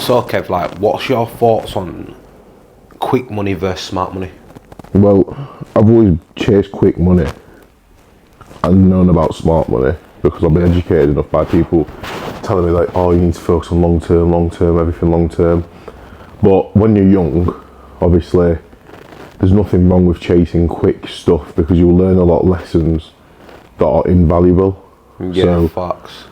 So Kev, like, what's your thoughts on quick money versus smart money? Well, I've always chased quick money and known about smart money because I've been educated enough by people telling me like, oh, you need to focus on long term, everything long term. But when you're young, obviously, there's nothing wrong with chasing quick stuff because you'll learn a lot of lessons that are invaluable. Yeah, so, facts.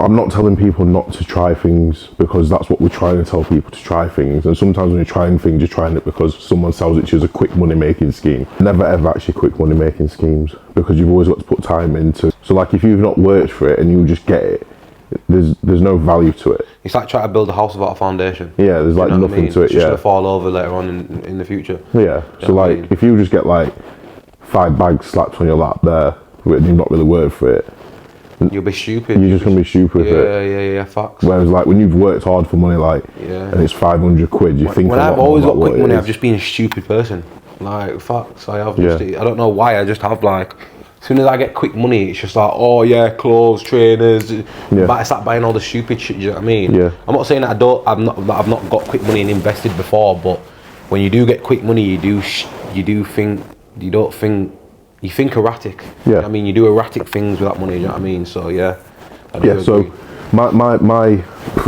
I'm not telling people not to try things because that's what we're trying to tell people, to try things. And sometimes when you're trying things, you're trying it because someone sells it to you as a quick money making scheme. Never ever actually quick money making schemes because you've always got to put time into. So like if you've not worked for it and you just get it, there's no value to it. It's like trying to build a house without a foundation. Yeah, there's like nothing to it. It's just gonna fall over later on in the future. Yeah. So like if you just get like 5 bags slapped on your lap there and you've not really worked for it, you'll be stupid. You're just gonna be stupid with it. Yeah, facts. Whereas like when you've worked hard for money, like, and it's 500 quid, you think. When I've always got quick money, I've just been a stupid person. Like facts, I have. Just, I don't know why. I just have like. As soon as I get quick money, it's just like, oh yeah, clothes, trainers. But I start buying all the stupid shit. You know what I mean? Yeah. I'm not saying that I've not got quick money and invested before, but when you do get quick money, you think erratic. Yeah. You know what I mean, you do erratic things with that money. You know what I mean? So yeah. I do agree. So my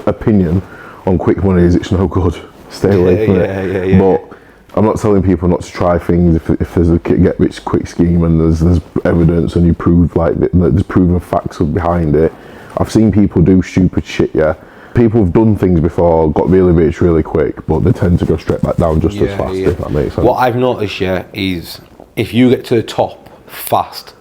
opinion on quick money is it's no good. Stay away from it. But I'm not telling people not to try things if there's a get rich quick scheme and there's evidence and you prove like there's proven facts behind it. I've seen people do stupid shit. Yeah. People have done things before, got really rich really quick, but they tend to go straight back down just as fast. If that makes sense. What I've noticed, is if you get to the top fast,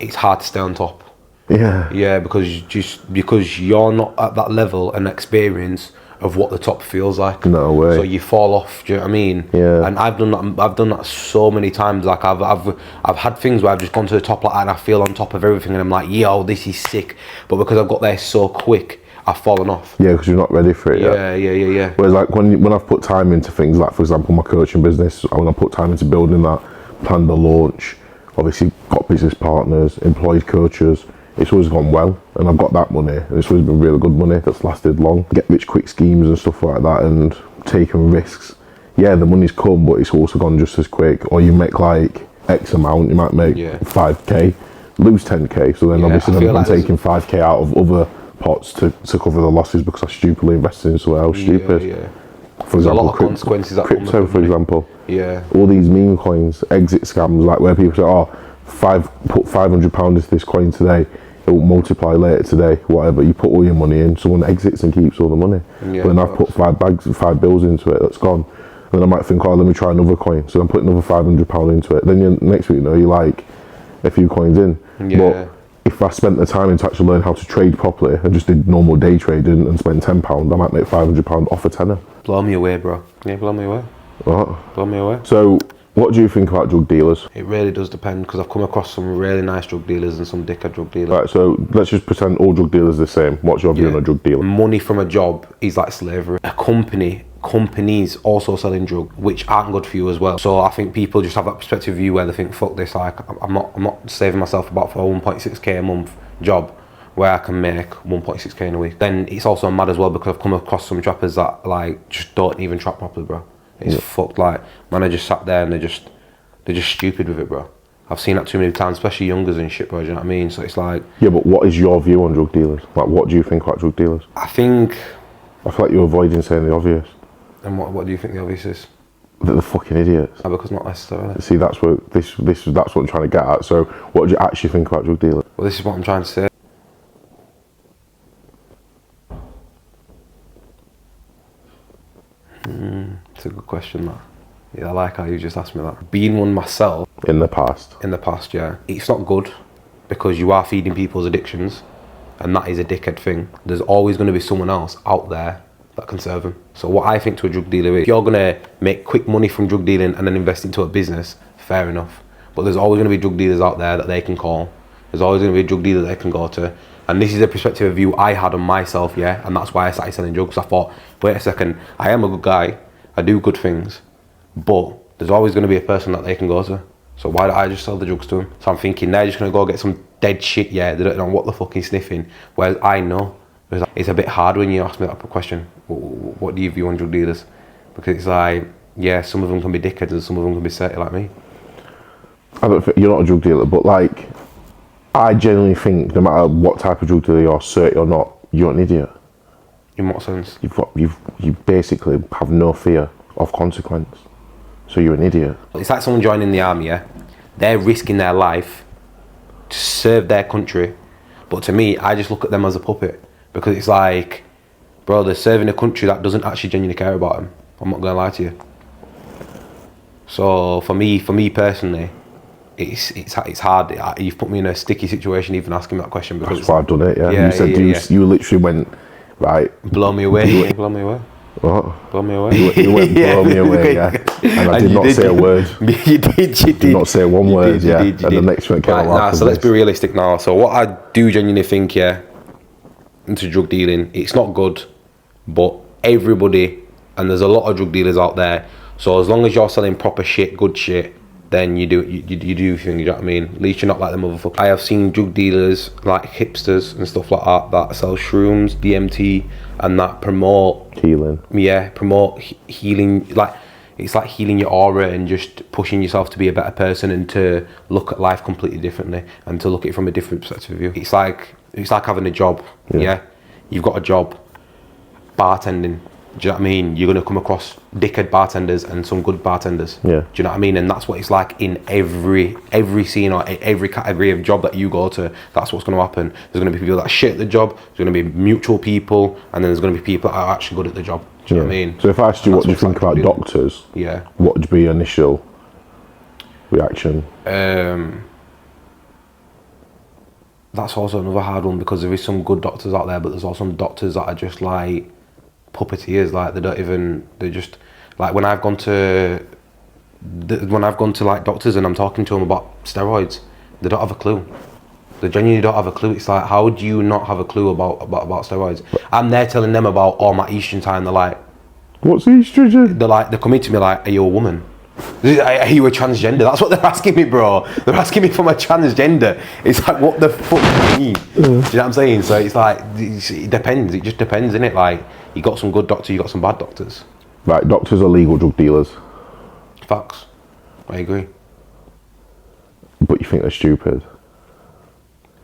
it's hard to stay on top. Yeah, because you're not at that level and experience of what the top feels like. No way. So you fall off. Do you know what I mean? Yeah. And I've done that so many times. Like I've had things where I've just gone to the top like that and I feel on top of everything and I'm like, yo, this is sick. But because I've got there so quick, I've fallen off. Yeah, because you're not ready for it yet. Yeah. Whereas like when I've put time into things, like for example my coaching business, when I put time into building that, planned the launch, obviously got business partners, employed coaches, it's always gone well, and I've got that money, and it's always been really good money that's lasted long. Get rich quick schemes and stuff like that, and taking risks. Yeah, the money's come, but it's also gone just as quick. Or you make like X amount, you might make 5k, lose 10k. So then obviously I'm taking 5k out of other pots to cover the losses because I stupidly invested in somewhere else stupid. For example, there's a lot of consequences that crypto, for example. Yeah. All these meme coins, exit scams, like where people say, oh, put £500 into this coin today, it will multiply later today, whatever. You put all your money in, someone exits and keeps all the money. But then I've put 5 bills into it, that's gone. And then I might think, oh, let me try another coin. So I'm putting another £500 into it. Then next week, you know, you're like a few coins in. But if I spent the time to actually learn how to trade properly and just did normal day trading and spent £10, I might make £500 off a tenner. Blow me away, bro. Yeah, blow me away. What? Blow me away. So, what do you think about drug dealers? It really does depend because I've come across some really nice drug dealers and some dickhead drug dealers. Right, so let's just pretend all drug dealers are the same. What's your view on a drug dealer? Money from a job is like slavery. Companies also selling drugs, which aren't good for you as well. So I think people just have that perspective view where they think, fuck this, like I'm not saving myself about for a 1.6k a month job where I can make 1.6k in a week. Then it's also mad as well because I've come across some trappers that like just don't even trap properly, bro. It's fucked. Like, man, I just sat there and they're just stupid with it, bro. I've seen that too many times, especially youngers and shit, bro. Do you know what I mean? So it's like, yeah, but what is your view on drug dealers? Like, what do you think about drug dealers? I feel like you're avoiding saying the obvious. And what do you think the obvious is? That they're fucking idiots. Because not necessarily. See, that's what that's what I'm trying to get at. So, what do you actually think about drug dealers? Well, this is what I'm trying to say. It's a good question, that. Yeah, I like how you just asked me that. Being one myself. In the past, yeah. It's not good because you are feeding people's addictions and that is a dickhead thing. There's always going to be someone else out there that can serve them. So what I think to a drug dealer is, if you're going to make quick money from drug dealing and then invest into a business, fair enough. But there's always going to be drug dealers out there that they can call. There's always going to be a drug dealer they can go to. And this is the perspective of view I had on myself, and that's why I started selling drugs. I thought, wait a second, I am a good guy, I do good things, but there's always going to be a person that they can go to. So why don't I just sell the drugs to them? So I'm thinking they're just going to go get some dead shit, they don't know what the fuck he's sniffing. Whereas I know It's a bit hard when you ask me that question. What do you view on drug dealers? Because it's like, yeah, some of them can be dickheads and some of them can be dirty like me. I don't think you're not a drug dealer, but like, I genuinely think no matter what type of drug dealer you're, certain or not, you're an idiot. In what sense? You basically have no fear of consequence, so you're an idiot. It's like someone joining the army, yeah? They're risking their life to serve their country, but to me, I just look at them as a puppet, because it's like, bro, they're serving a country that doesn't actually genuinely care about them. I'm not gonna lie to you. So for me personally, it's hard. You've put me in a sticky situation even asking that question, because That's why I've done it. Yeah, you said you literally went right. Blow me away. Blow me away. What? Blow me away. You went blow me away, yeah. And I did not say a word. You did. Did not say one word, yeah. And the next one came out. So let's be realistic now. So what I do genuinely think, yeah, into drug dealing, it's not good, but everybody, and there's a lot of drug dealers out there. So as long as you're selling proper shit, good shit, then you do your thing, you know what I mean? At least you're not like the motherfucker. I have seen drug dealers, like hipsters and stuff like that sell shrooms, DMT, and that promote healing. Yeah, promote healing. Like, it's like healing your aura and just pushing yourself to be a better person and to look at life completely differently and to look at it from a different perspective of view. It's like having a job. Yeah, you've got a job, bartending. Do you know what I mean? You're going to come across dickhead bartenders and some good bartenders. Yeah. Do you know what I mean? And that's what it's like in every scene or every category of job that you go to. That's what's going to happen. There's going to be people that are shit at the job. There's going to be mutual people, and then there's going to be people that are actually good at the job. Do you know what I mean? So if I asked you what do you think about doctors, what would be your initial reaction? That's also another hard one, because there is some good doctors out there, but there's also some doctors that are just like puppeteers. Like they're just like, when I've gone to like doctors and I'm talking to them about steroids, they don't have a clue. They genuinely don't have a clue. It's like, how do you not have a clue about steroids? I'm there telling them about all my estrogen time. They're like, what's estrogen? They're coming to me like, are you a woman? Are you a transgender? That's what they're asking me, bro. They're asking me if I'm a transgender. It's like, what the fuck do you mean? Do you know what I'm saying? So it's like, it depends. It just depends, innit? Like, you got some good doctors, you got some bad doctors. Right, doctors are legal drug dealers. Facts. I agree. But you think they're stupid?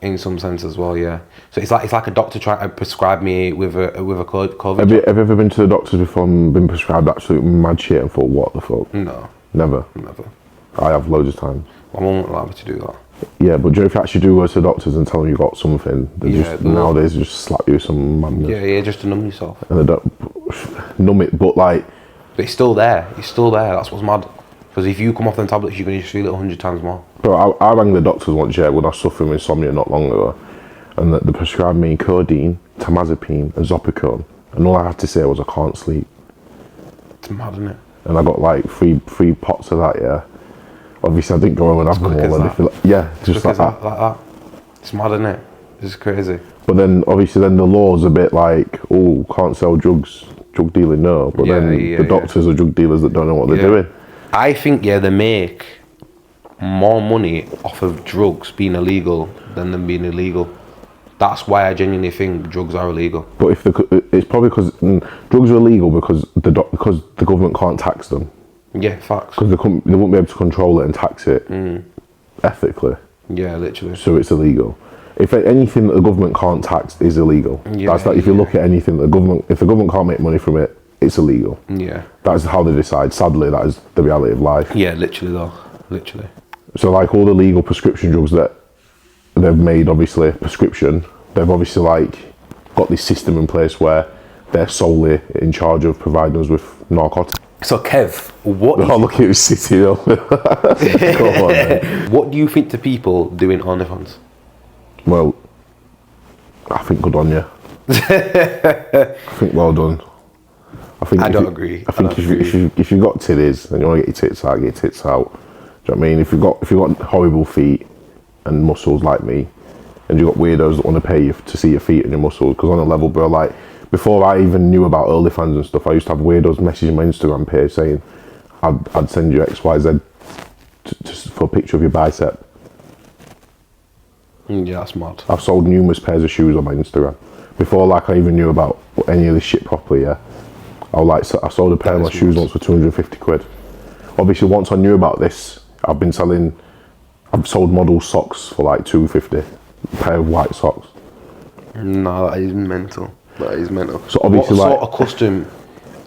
In some sense as well, yeah. So it's like a doctor trying to prescribe me with a COVID. Have you ever been to the doctors before and been prescribed absolute mad shit and thought, what the fuck? No. Never? Never. I have loads of times. My mum won't allow me to do that. Yeah, but do you know if you actually do go to the doctors and tell them you got something, nowadays just slap you with some madness. Yeah, just to numb yourself. And they don't numb it, but like... But it's still there. It's still there. That's what's mad. Because if you come off them tablets, you're going to just feel it 100 times more. Bro, I rang the doctors once, when I was suffering with insomnia not long ago, and they prescribed me codeine, tamazepine, and Zopicone, and all I had to say was I can't sleep. It's mad, isn't it? And I got like three pots of that, yeah. Obviously, I didn't go home and have them all. Just like that. It's mad, isn't it? It's crazy. But then, obviously, the law's a bit like, oh, can't sell drugs, drug dealing, no. But the doctors are drug dealers that don't know what they're doing. I think, they make more money off of drugs being illegal than them being illegal. That's why I genuinely think drugs are illegal. But it's probably because drugs are illegal because the government can't tax them. Yeah, facts. Because they won't be able to control it and tax it ethically. Yeah, literally. So it's illegal. If anything that the government can't tax is illegal. Yeah, that's like if you look at anything that if the government can't make money from it, it's illegal. Yeah. That is how they decide. Sadly, that is the reality of life. Yeah, literally though. Literally. So like all the legal prescription drugs that they've made, obviously prescription, they've obviously like got this system in place where they're solely in charge of providing us with narcotics. So Kev, look at you sitting up. Come on, man. What do you think to people doing OnlyFans? Well, I think good on you. I think well done. I don't agree. I think if you've got titties and you want to get your tits out, get your tits out. Do you know what I mean? If you've got horrible feet and muscles like me, and you've got weirdos that want to pay you to see your feet and your muscles, because on a level, bro, like before I even knew about OnlyFans and stuff, I used to have weirdos messaging my Instagram page saying I'd send you XYZ for a picture of your bicep. Yeah, that's mad. I've sold numerous pairs of shoes on my Instagram before like I even knew about any of this shit properly. Yeah, I sold a pair of my shoes once for 250 quid. Obviously, once I knew about this, I've sold model socks for like 250, a pair of white socks. No, that is mental. That is mental. So obviously, what sort of custom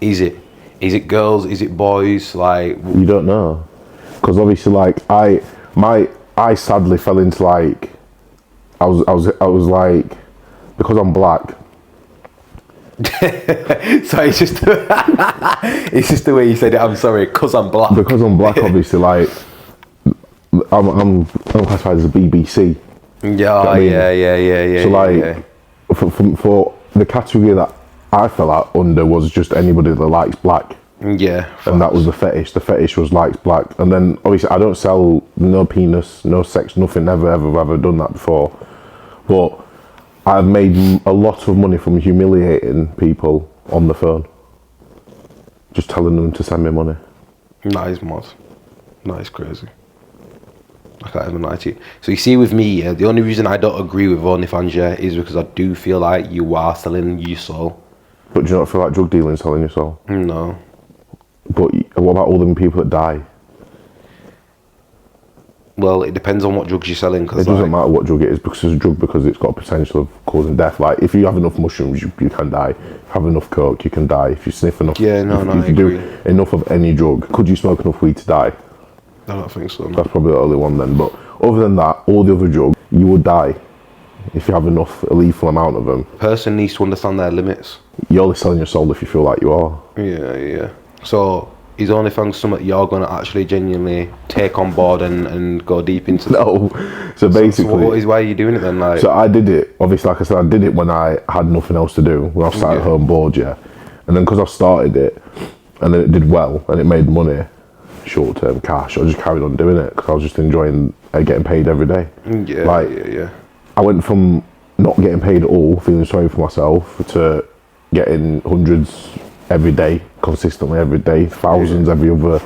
is it? Is it girls? Is it boys? Like, you don't know, because obviously, like I sadly fell into like, I was like, because I'm black. So it's just it's just the way you said it. I'm sorry, because I'm black. Because I'm black, obviously, like I'm classified as a BBC. Yeah, yeah. So like, for the category that I fell out under was just anybody that likes black. Yeah, and that was the fetish. The fetish was likes black, and then obviously I don't sell no penis, no sex, nothing. Never ever done that before, but I've made a lot of money from humiliating people on the phone, just telling them to send me money. That is mad. That is crazy. I can't even lie to you. So you see, with me, the only reason I don't agree with OnlyFans is because I do feel like you are selling your soul. But do you not feel like drug dealing selling your soul? No. But what about all them people that die? Well, it depends on what drugs you're selling. Cause it doesn't matter what drug it is, because it's a drug, because it's got a potential of causing death. Like, if you have enough mushrooms, you can die. Have enough coke, you can die. If you sniff enough, if you do enough of any drug, could you smoke enough weed to die? I don't think so. No. That's probably the only one then. But other than that, all the other drugs, you would die if you have enough, a lethal amount of them. Person needs to understand their limits. You're only selling your soul if you feel like you are. Yeah. So is OnlyFans something you're going to actually genuinely take on board and go deep into? No. So basically, why are you doing it then? Like, so I did it. Obviously, like I said, I did it when I had nothing else to do. When I was sat at home bored, and then because I started it, and then it did well and it made money, short-term cash, I just carried on doing it because I was just enjoying getting paid every day. Yeah. I went from not getting paid at all, feeling sorry for myself, to getting hundreds every day, consistently every day, thousands every other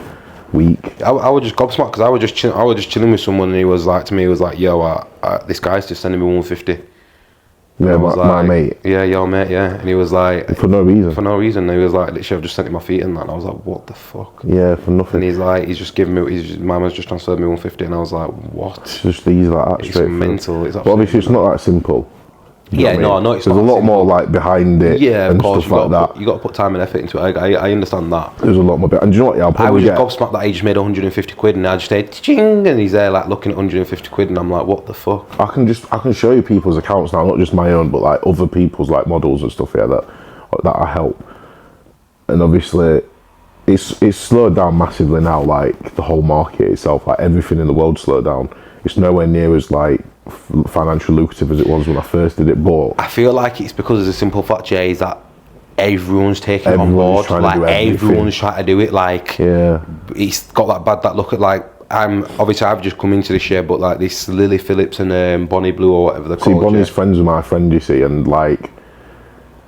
week. I was just gobsmacked because I was just chilling with someone, and he was like to me, yo, this guy's just sending me 150. Yeah, my mate. Yeah, your mate, yeah. And he was like... For no reason. For no reason. And he was like, literally, I've just sent him my feet and that. And I was like, what the fuck? Yeah, for nothing. And he's like, he's just giving me... my man's just transferred me 150. And I was like, what? It's just easy like that, it's straight mental. But obviously, it's not that simple. Yeah, no, I know it's There's a lot more like behind it. Yeah, of course. Stuff like that. You got to put time and effort into it. I understand that. There's a lot more. And do you know what? Yeah, I was just gobsmacked that I just made 150 quid, and I just said, ching, and he's there like looking at 150 quid, and I'm like, what the fuck? I can show you people's accounts now, not just my own, but like other people's like models and stuff. Yeah, that I help. And obviously, it's slowed down massively now. Like the whole market itself, like everything in the world slowed down. It's nowhere near as like financially lucrative as it was when I first did it, but I feel like it's because of the simple fact, is that everyone's taking it on board. Like everyone's trying to do it. Like, yeah, it's got that look at like. Obviously I've just come into this year, but like this Lily Phillips and Bonnie Blue or whatever they're called. See, Bonnie's friends with my friend, you see, and like.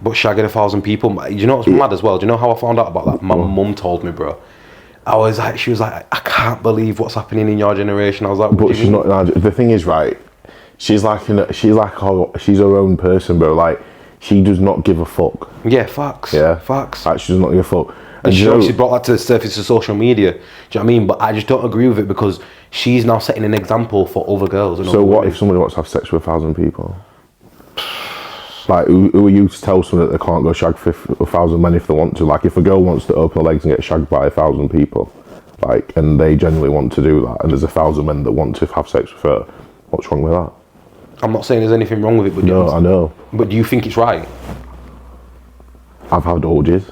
But shagging 1,000 people, do you know what's mad as well? Do you know how I found out about that? My mum told me, bro. She was like, I can't believe what's happening in your generation. I was like, but she's not. The thing is, right? She's her own person, bro. Like, she does not give a fuck. Yeah, facts. Yeah, facts. Like, she does not give a fuck. And she brought that to the surface of social media. Do you know what I mean? But I just don't agree with it because she's now setting an example for other girls. And so what if somebody wants to have sex with 1,000 people? Like, who are you to tell someone that they can't go shag 1,000 men if they want to? Like, if a girl wants to open her legs and get shagged by 1,000 people, like, and they genuinely want to do that, and there's 1,000 men that want to have sex with her, what's wrong with that? I'm not saying there's anything wrong with it, but no, I know. But do you think it's right? I've had orgies.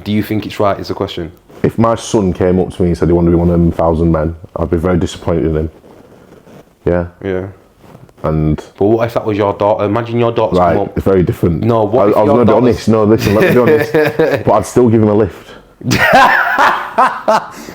Do you think it's right? Is the question. If my son came up to me and said he wanted to be one of them 1,000 men, I'd be very disappointed in him. Yeah. Yeah. And but what if that was your daughter? Imagine your daughter's come up. It's very different. No, what if I was going to be honest. No, listen, let me be honest. But I'd still give him a lift.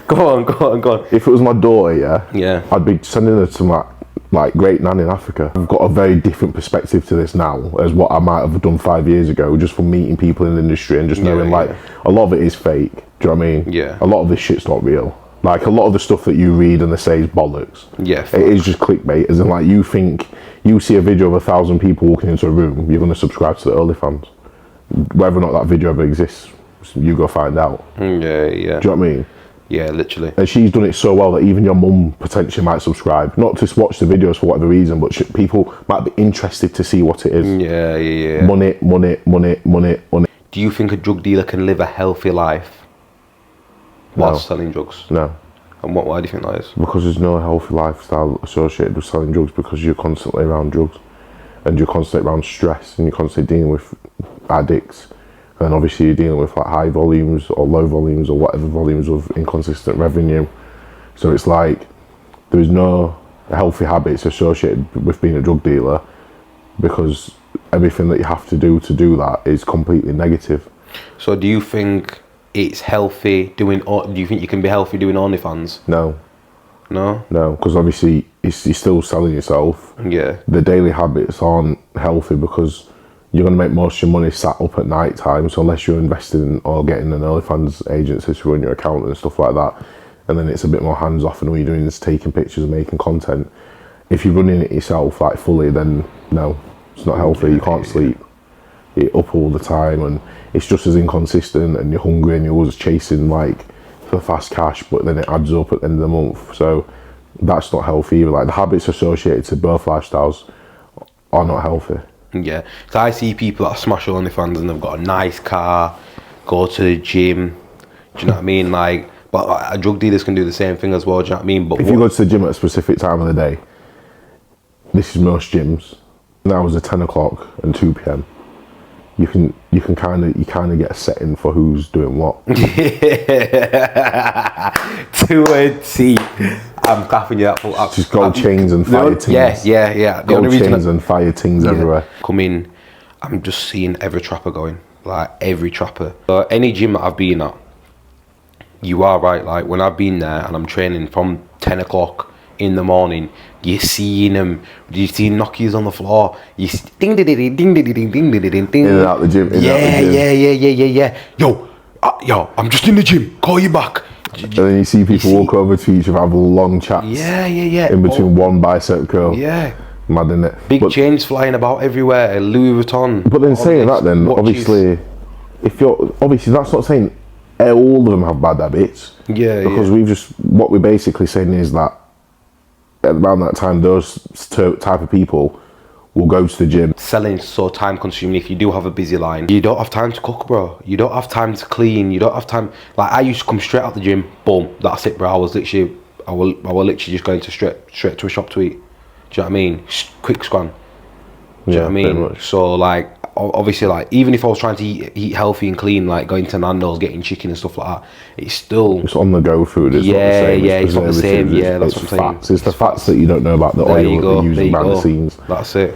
Go on. If it was my daughter, yeah, I'd be sending her to my like great nan in Africa. I've got a very different perspective to this now as what I might have done 5 years ago, just from meeting people in the industry and just knowing a lot of it is fake. Do you know what I mean? Yeah. A lot of this shit's not real. Like, a lot of the stuff that you read and they say is bollocks. Yeah. It is just clickbait, as in, like, you think you see a video of 1,000 people walking into a room, you're going to subscribe to the OnlyFans. Whether or not that video ever exists, you go find out. Yeah. Do you know what I mean? Yeah, literally. And she's done it so well that even your mum potentially might subscribe. Not to watch the videos for whatever reason, but people might be interested to see what it is. Yeah. Money. Do you think a drug dealer can live a healthy life whilst selling drugs? No. And why do you think that is? Because there's no healthy lifestyle associated with selling drugs, because you're constantly around drugs and you're constantly around stress and you're constantly dealing with addicts. And obviously you're dealing with like high volumes or low volumes or whatever volumes of inconsistent revenue. So it's like there's no healthy habits associated with being a drug dealer, because everything that you have to do that is completely negative. So do you think it's healthy do you think you can be healthy doing OnlyFans? No, because obviously you're still selling yourself. Yeah. The daily habits aren't healthy because you're going to make most of your money sat up at night time. So unless you're investing in or getting an OnlyFans agency to run your account and stuff like that, and then it's a bit more hands off and all you're doing is taking pictures and making content. If you're running it yourself like fully, then no, it's not healthy. You can't sleep. You're up all the time and it's just as inconsistent, and you're hungry and you're always chasing like for fast cash, but then it adds up at the end of the month. So that's not healthy either. Like the habits associated to both lifestyles are not healthy. Yeah, so I see people that smash OnlyFans and they've got a nice car, go to the gym. Do you know what I mean? Like, but drug dealers can do the same thing as well. Do you know what I mean? But if you go to the gym at a specific time of the day, this is most gyms. Now is at 10 o'clock and 2 p.m. You can kind of get a setting for who's doing what. To a T. I'm clapping you that for just gold chains and fire tings. Yeah. Gold chains and fire tings everywhere. Come in, I'm just seeing every trapper going. Like every trapper. Any gym that I've been at, you are right. Like when I've been there and I'm training from 10 o'clock in the morning, you're seeing them. You see Nokias on the floor. You see ding ding ding ding ding ding ding ding ding ding. In and out the gym. Yeah. Yo, I'm just in the gym. Call you back. And then you see people walk over to each other, have long chats. Yeah. In between one bicep curl. Yeah. Mad, isn't it? Big chains flying about everywhere. Louis Vuitton. But then saying that, then watches. obviously that's not saying all of them have bad habits. Yeah. Because what we're basically saying is that around that time, those type of people will go to the gym. Selling is so time consuming. If you do have a busy line, you don't have time to cook, bro. You don't have time to clean. You don't have time. Like I used to come straight out the gym, boom, that's it, bro. I was literally just going to straight to a shop to eat. Do you know what I mean? Quick scan. Do you know what I mean? So like obviously, like even if I was trying to eat healthy and clean, like going to Nando's, getting chicken and stuff like that, it's on the go food. It's not the same. It's not the same. Yeah, that's what I'm saying. It's the fats that you don't know about, the oil that they're using behind the scenes. That's it.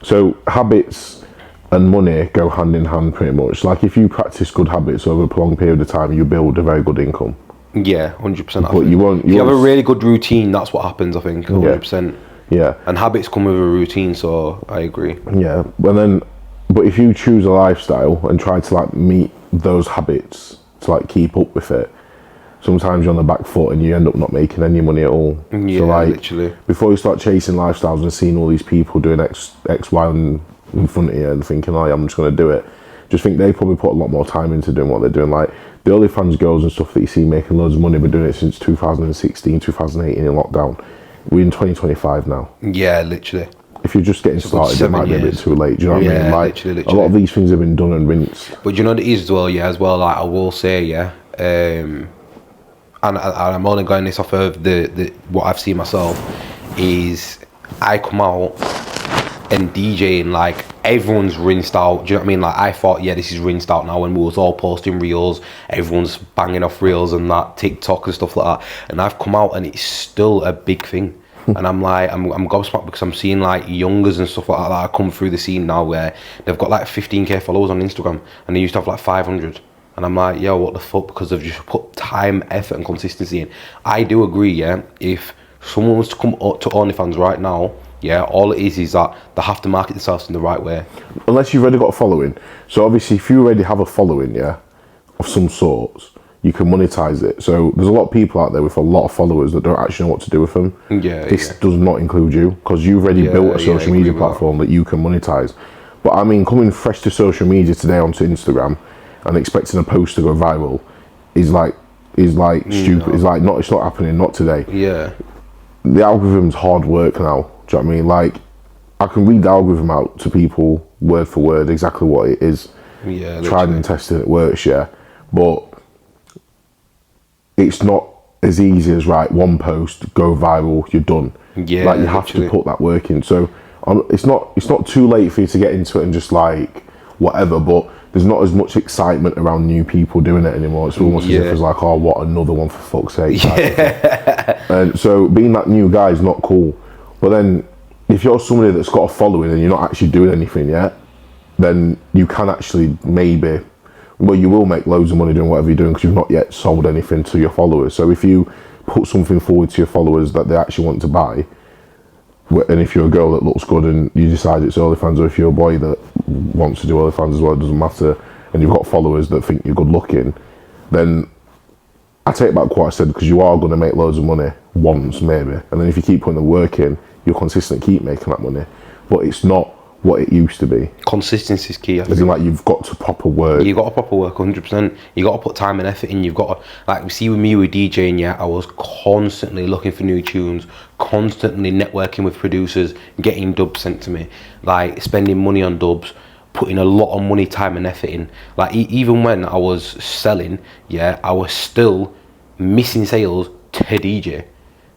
So habits and money go hand in hand pretty much. Like if you practice good habits over a prolonged period of time, you build a very good income. Yeah, 100%. But you won't. If you have a really good routine, that's what happens. I think 100%. Yeah. And habits come with a routine, so I agree. Yeah, but if you choose a lifestyle and try to like meet those habits to like keep up with it, sometimes you're on the back foot and you end up not making any money at all. Yeah, so like, literally. Before you start chasing lifestyles and seeing all these people doing X, Y, in front of you and thinking, oh, yeah, I'm just going to do it, just think they probably put a lot more time into doing what they're doing. Like the OnlyFans girls and stuff that you see making loads of money, been doing it since 2016, 2018 in lockdown. We're in 2025 now. Yeah, literally. If you're just getting started, it might be a bit too late. Do you know what I mean? Like, literally. a lot of these things have been done and rinsed. But you know what it is as well, like I will say, and I'm only going this off of the what I've seen myself, is I come out and DJing, like everyone's rinsed out. Do you know what I mean? Like I thought, this is rinsed out now, when we was all posting reels, everyone's banging off reels and that, TikTok and stuff like that. And I've come out and it's still a big thing. And I'm like, I'm gobsmacked because I'm seeing like youngers and stuff like that come through the scene now where they've got like 15k followers on Instagram and they used to have like 500. And I'm like, yo, what the fuck? Because they've just put time, effort and consistency in. I do agree, if someone was to come up to OnlyFans right now, all it is that they have to market themselves in the right way. Unless you've already got a following. So obviously if you already have a following, of some sorts, you can monetize it. So there's a lot of people out there with a lot of followers that don't actually know what to do with them. This does not include you, because you've already built a social media platform that you can monetize. But I mean, coming fresh to social media today onto Instagram and expecting a post to go viral is like stupid. It's like it's not happening, not today. Yeah. The algorithm's hard work now. Do you know what I mean? Like, I can read the algorithm out to people word for word exactly what it is. Yeah. Tried and tested, it works, yeah. But it's not as easy as, right, one post, go viral, you're done. Yeah. Like, you have to put that work in. So it's not too late for you to get into it and just like whatever, but there's not as much excitement around new people doing it anymore. It's almost as if it's like, oh, what, another one, for fuck's sake. And so being that new guy is not cool. But then if you're somebody that's got a following and you're not actually doing anything yet, then you can actually you will make loads of money doing whatever you're doing, because you've not yet sold anything to your followers. So if you put something forward to your followers that they actually want to buy, and if you're a girl that looks good and you decide it's OnlyFans, or if you're a boy that wants to do OnlyFans as well, it doesn't matter, and you've got followers that think you're good looking, then I take back what I said, because you are going to make loads of money once, maybe. And then if you keep putting the work in, you'll consistently keep making that money. But it's not what it used to be. Consistency is key. As in, like, you've got to proper work. You got to proper work, 100%. You got to put time and effort in. You've got to, like, see with me with DJing, yeah, I was constantly looking for new tunes, constantly networking with producers, getting dubs sent to me, like spending money on dubs, putting a lot of money, time and effort in. Like, even when I was selling, yeah, I was still missing sales to DJ,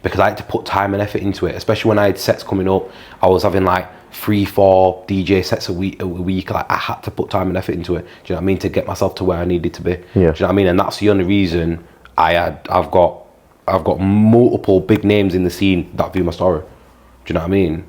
because I had to put time and effort into it, especially when I had sets coming up. I was having like 3-4 DJ sets a week. Like, I had to put time and effort into it. Do you know what I mean? To get myself to where I needed to be. Yeah. Do you know what I mean? And that's the only reason I've got multiple big names in the scene that view my story. Do you know what I mean?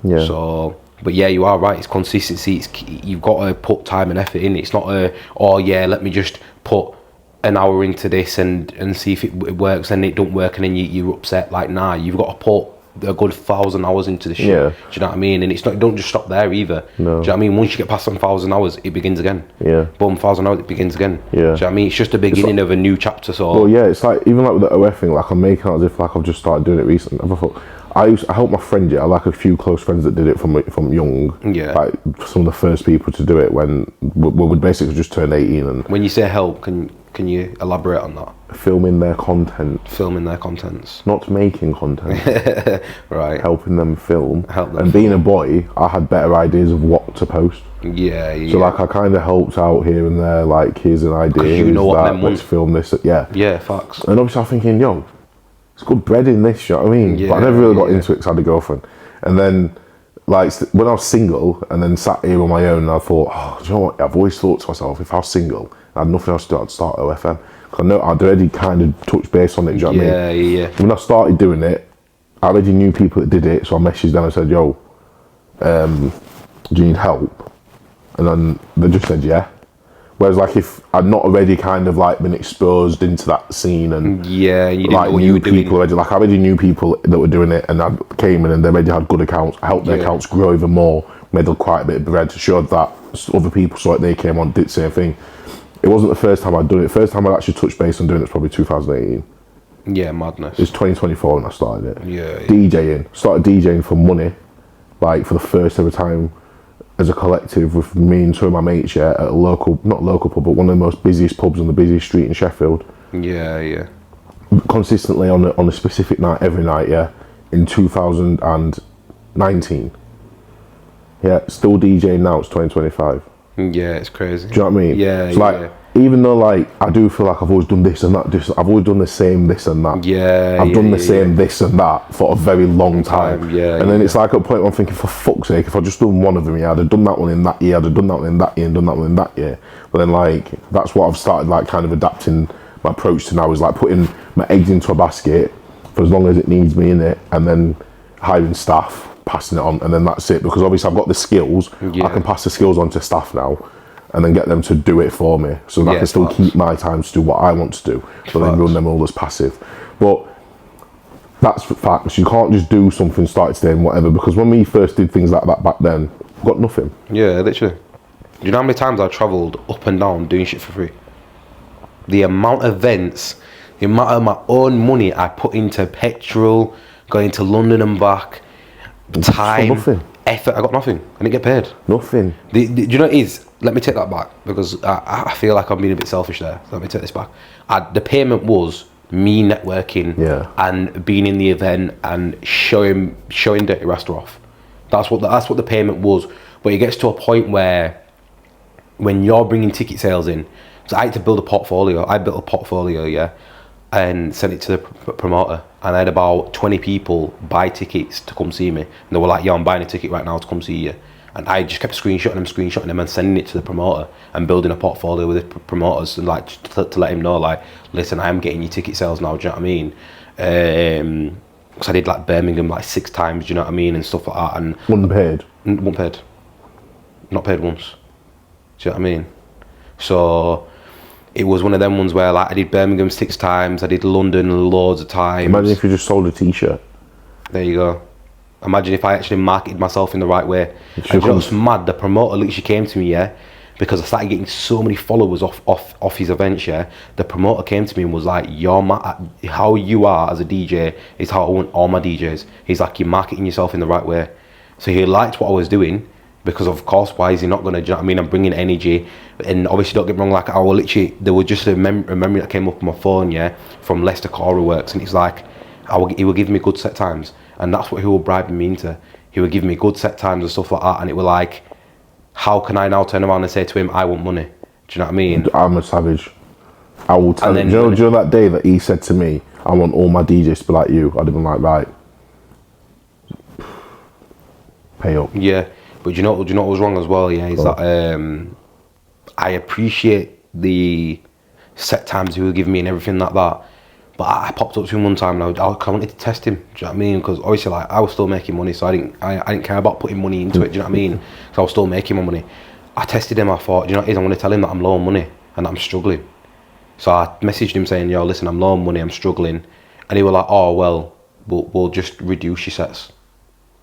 Yeah. So, but yeah, you are right. It's consistency. It's key. You've got to put time and effort in. It's not let me just put an hour into this and see if it works, and it don't work, and then you're upset. Like, nah, you've got to put a good 1,000 hours into the shit. Yeah. Do you know what I mean? And it's not, don't just stop there either. No. Do you know what I mean? Once you get past 1,000 hours, it begins again. Yeah. Boom, 1,000 hours, it begins again. Yeah. Do you know what I mean? It's just the beginning of a new chapter. So. Well, yeah, it's like, even like with the OF thing, like, I'm making out as if like I've just started doing it recently. I thought, I helped my friend, yeah, I like a few close friends that did it from young. Yeah. Like, some of the first people to do it when we basically just turned 18. And when you say help, can you elaborate on that? filming their content. Filming their contents. Not making content. Right. Helping them film. Help them and being a boy, I had better ideas of what to post. Yeah. So like, I kind of helped out here and there, like, here's an idea, you know what them let's film this, yeah. Yeah, facts. And obviously I'm thinking, yo, it's good bread in this, you know what I mean? Yeah, but I never really got into it because I had a girlfriend. And then, like, when I was single and then sat here on my own, and I thought, oh, do you know what? I've always thought to myself, if I was single and I had nothing else to do, I'd start OFM. Because I know I'd already kind of touched base on it, do you know what I mean? Yeah. When I started doing it, I already knew people that did it, so I messaged them and said, yo, do you need help? And then they just said, yeah. Whereas, like, if I'd not already kind of like been exposed into that scene and you didn't like know what you were doing. people already, like, I already knew people that were doing it, and I came in and they already had good accounts. I helped their accounts grow even more, made quite a bit of bread, showed that other people saw it, they came on, did the same thing. It wasn't the first time I'd done it. The first time I'd actually touched base on doing it was probably 2018. Yeah, madness. It's 2024 when I started it. Yeah. DJing. Started DJing for money, like, for the first ever time as a collective with me and two of my mates, yeah, at a local, not local pub, but one of the most busiest pubs on the busiest street in Sheffield. Yeah. Consistently on a specific night, every night, yeah, in 2019. Yeah, still DJing now, it's 2025. Yeah, it's crazy. Do you know what I mean? Yeah, so, like, even though, like, I do feel like I've always done this and that, I've always done the same this and that. Yeah, I've done the same this and that for a very long time. Yeah. And then it's like, at a point where I'm thinking, for fuck's sake, if I'd just done one of them, yeah, I'd have done that one in that year, I'd have done that one in that year, and done that one in that year. But then, like, that's what I've started, like, kind of adapting my approach to now, is like putting my eggs into a basket for as long as it needs me in it, and then hiring staff, passing it on, and then that's it. Because obviously I've got the skills, I can pass the skills on to staff now, and then get them to do it for me, so that I can still keep my time to do what I want to do, but then run them all as passive. But that's facts. You can't just do something, start today and whatever, because when we first did things like that back then, we got nothing. Yeah, literally. Do you know how many times I travelled up and down doing shit for free? the amount of events, the amount of my own money I put into petrol, going to London and back, time, nothing. effort. I got nothing. I didn't get paid. Nothing. Do you know what it is? Let me take that back, because I feel like I'm being a bit selfish there. Let me take this back. The payment was me networking and being in the event and showing Dirty Rasta off. That's what the payment was. But it gets to a point where when you're bringing ticket sales in, so I had to build a portfolio. I built a portfolio, yeah, and sent it to the promoter. And I had about 20 people buy tickets to come see me. And they were like, "Yo, I'm buying a ticket right now to come see you." And I just kept screenshotting them and sending it to the promoter and building a portfolio with the promoters and like to let him know, like, listen, I am getting you ticket sales now, do you know what I mean? Because I did like Birmingham like 6 times, do you know what I mean, and stuff like that. And Unpaid? Unpaid. Not paid once. Do you know what I mean? So it was one of them ones where like I did Birmingham 6 times, I did London loads of times. Imagine if you just sold a t-shirt. There you go. Imagine if I actually marketed myself in the right way. And you know what's mad? The promoter literally came to me, yeah, because I started getting so many followers off his events, yeah. The promoter came to me and was like, how you are as a DJ is how I want all my DJs. He's like, you're marketing yourself in the right way. So he liked what I was doing, because of course, why is he not gonna, do you know what I mean? I'm bringing energy, and obviously don't get me wrong, like I will literally, there was just a memory that came up on my phone, yeah, from Leicester Cora Works, and it's like, he will give me good set times. And that's what he will bribe me into. He would give me good set times and stuff like that. And it was like, how can I now turn around and say to him, I want money? Do you know what I mean? I'm a savage. I will tell him. Do you know that day that he said to me, I want all my DJs to be like you? I'd have been like, right, pay up. Yeah, but do you know what was wrong as well? Yeah, is that I appreciate the set times he would give me and everything like that. But I popped up to him one time and I wanted to test him. Do you know what I mean? Because obviously, like, I was still making money, so I didn't care about putting money into it. Do you know what I mean? So I was still making my money. I tested him. I thought, you know what it is? I'm going to tell him that I'm low on money and that I'm struggling. So I messaged him saying, yo, listen, I'm low on money, I'm struggling. And he was like, oh well, we'll just reduce your sets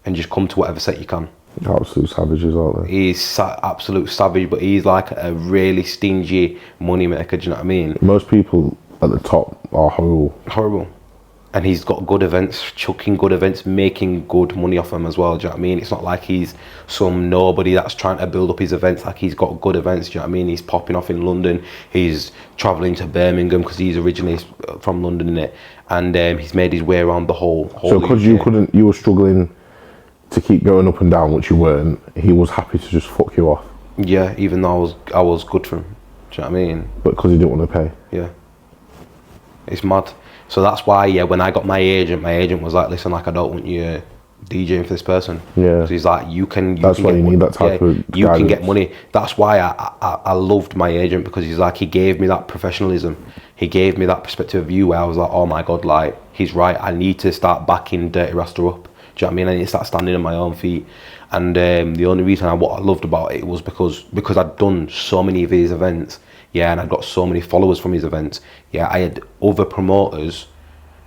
and just come to whatever set you can. Absolute savages, aren't they? He's absolute savage, but he's like a really stingy money maker. Do you know what I mean? Most people at the top are horrible. And he's got good events, chucking good events, making good money off them as well. Do you know what I mean? It's not like he's some nobody that's trying to build up his events. Like, he's got good events. Do you know what I mean? He's popping off in London. He's travelling to Birmingham because he's originally from London, innit? And he's made his way around the whole. So because you were struggling to keep going up and down, which you weren't, he was happy to just fuck you off. Yeah, even though I was good for him. Do you know what I mean? But because he didn't want to pay. Yeah. It's mad. So that's why, yeah, when I got my agent was like, listen, like, I don't want you DJing for this person. Yeah. So he's like, you can that's why you need that type of you guidance. can get money. That's why I loved my agent, because he's like, he gave me that professionalism. He gave me that perspective of view where I was like, oh my God, like, he's right. I need to start backing Dirty Rasta up. Do you know what I mean? I need to start standing on my own feet. And the only reason what I loved about it was because I'd done so many of his events. Yeah, and I got so many followers from his events. Yeah, I had other promoters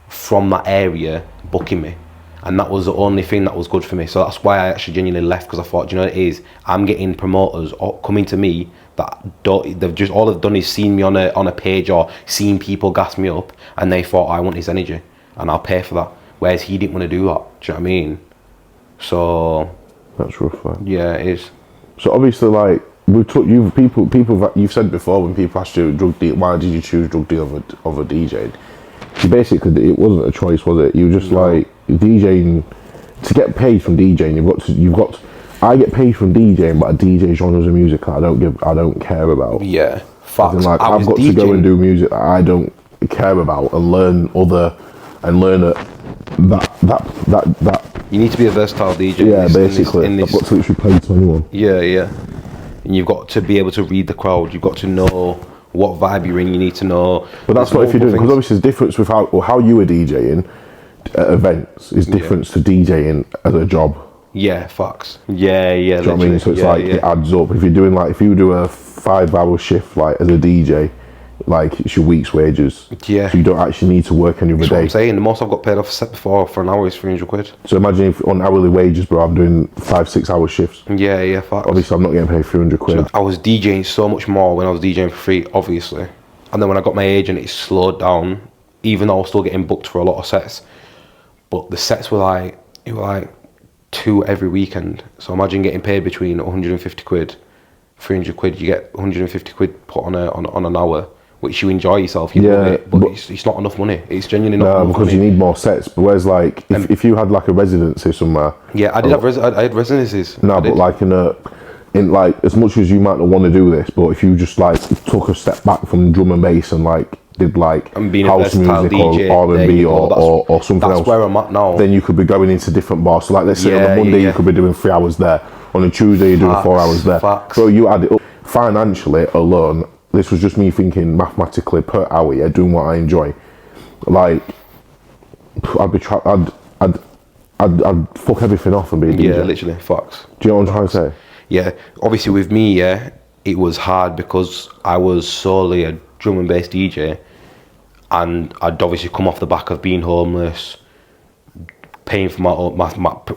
from that area booking me, and that was the only thing that was good for me. So that's why I actually genuinely left, because I thought, do you know what it is? I'm getting promoters coming to me that all they've done is seen me on a page or seen people gas me up, and they thought, I want his energy and I'll pay for that. Whereas he didn't want to do that. Do you know what I mean? So that's rough, man. Yeah, it is. So obviously, like, you've said before, when people asked you why did you choose drug deal over DJing? You basically, it wasn't a choice, was it? You were just like, DJing, to get paid from DJing, I get paid from DJing, but a DJ genres of music I don't care about. Yeah, facts. Like, I've got to go and do music that I don't care about and learn that. You need to be a versatile DJ. Yeah, basically. I've got to literally play to anyone. Yeah. And you've got to be able to read the crowd. You've got to know what vibe you're in. You need to know. But that's what if you're doing, because obviously there's difference with how you were DJing at events is different to DJing as a job. Yeah, facts. Yeah. Do you know what I mean? So it's it adds up. If you do a 5-hour shift like as a DJ, like, it's your week's wages. Yeah. So you don't actually need to work any other day. What I'm saying. The most I've got paid off a set before for an hour is 300 quid. So imagine if on hourly wages, bro, I'm doing 5-6 hour shifts. Yeah, facts. Obviously, I'm not getting paid 300 quid. So I was DJing so much more when I was DJing for free, obviously. And then when I got my agent, it slowed down, even though I was still getting booked for a lot of sets. But the sets were like, it were like 2 every weekend. So imagine getting paid between 150 quid, 300 quid. You get 150 quid put on an hour, which you enjoy yourself, you love it, but it's not enough money. It's genuinely not enough because money. you need more sets. But whereas like if you had like a residency somewhere. Yeah, I did have I had residencies. No, but like in like, as much as you might not want to do this, but if you just like took a step back from drum and bass and like did like house music DJ, or R&B or something else, that's where I'm at now. then you could be going into different bars. So like, let's say on a Monday you could be doing 3 hours there, on a Tuesday you're doing 4 hours there. So you add it up financially alone. This was just me thinking mathematically per hour, yeah, doing what I enjoy. Like, I'd fuck everything off and be a DJ. Yeah, literally, facts. Do you know what I'm trying to say? Yeah, obviously with me, yeah, it was hard because I was solely a drum and bass DJ, and I'd obviously come off the back of being homeless, paying for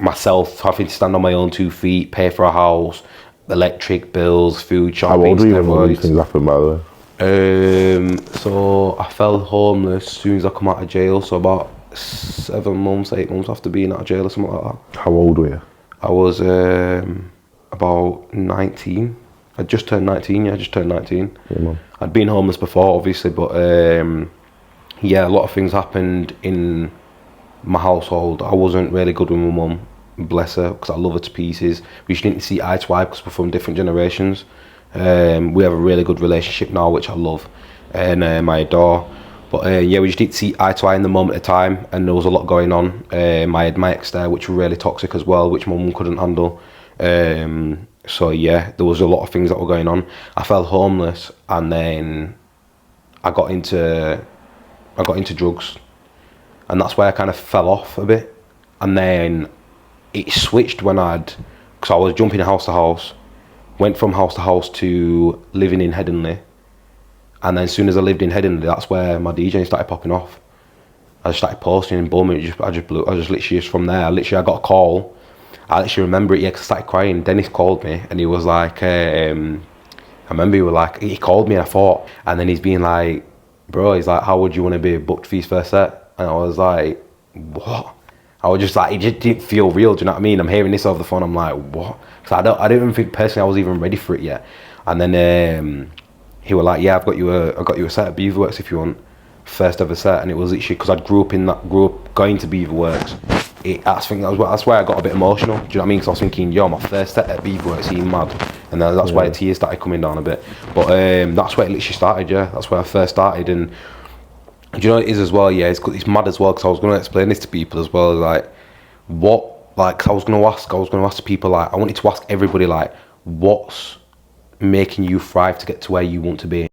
myself, having to stand on my own 2 feet, pay for a house, electric bills, food, shopping. How old were you when all these things happened, by the way? So I fell homeless as soon as I come out of jail, so about 7 months, 8 months after being out of jail or something like that. How old were you? I was about 19. I just turned 19, yeah, I just turned 19. Yeah, man. I'd been homeless before, obviously, but yeah, a lot of things happened in my household. I wasn't really good with my mum, bless her, because I love her to pieces. We just didn't see eye to eye because we're from different generations. We have a really good relationship now, which I love, and I adore. But yeah, we just didn't see eye to eye in the moment of time, and there was a lot going on. I had my ex there, which were really toxic as well, which my mum couldn't handle. So yeah, there was a lot of things that were going on. I fell homeless, and then I got into drugs, and that's where I kind of fell off a bit. And then it switched because I was jumping house to house, went from house to house to living in Headingley, and then as soon as I lived in Headingley, that's where my DJing started popping off. I just started posting and boom, I just literally just from there. I got a call. I actually remember it, yeah, because I started crying. Dennis called me and he was like, I remember he called me and I thought, and then he's being like, bro, he's like, how would you want to be booked for his first set? And I was like, what? I was just like, it just didn't feel real, do you know what I mean? I'm hearing this over the phone, I'm like, what? Because I don't even think personally I was even ready for it yet. And then he was like, yeah, I've got you a set at Beaverworks if you want, first ever set. And it was literally because I grew up going to Beaverworks. That's why I got a bit emotional. Do you know what I mean? Because I was thinking, yo, my first set at Beaverworks, you mad? And then that's why the tears started coming down a bit. But that's where it literally started. Yeah, that's where I first started. And do you know what it is as well? Yeah, it's mad as well because I was going to explain this to people as well. Like, I was going to ask people, like, I wanted to ask everybody, like, what's making you thrive to get to where you want to be?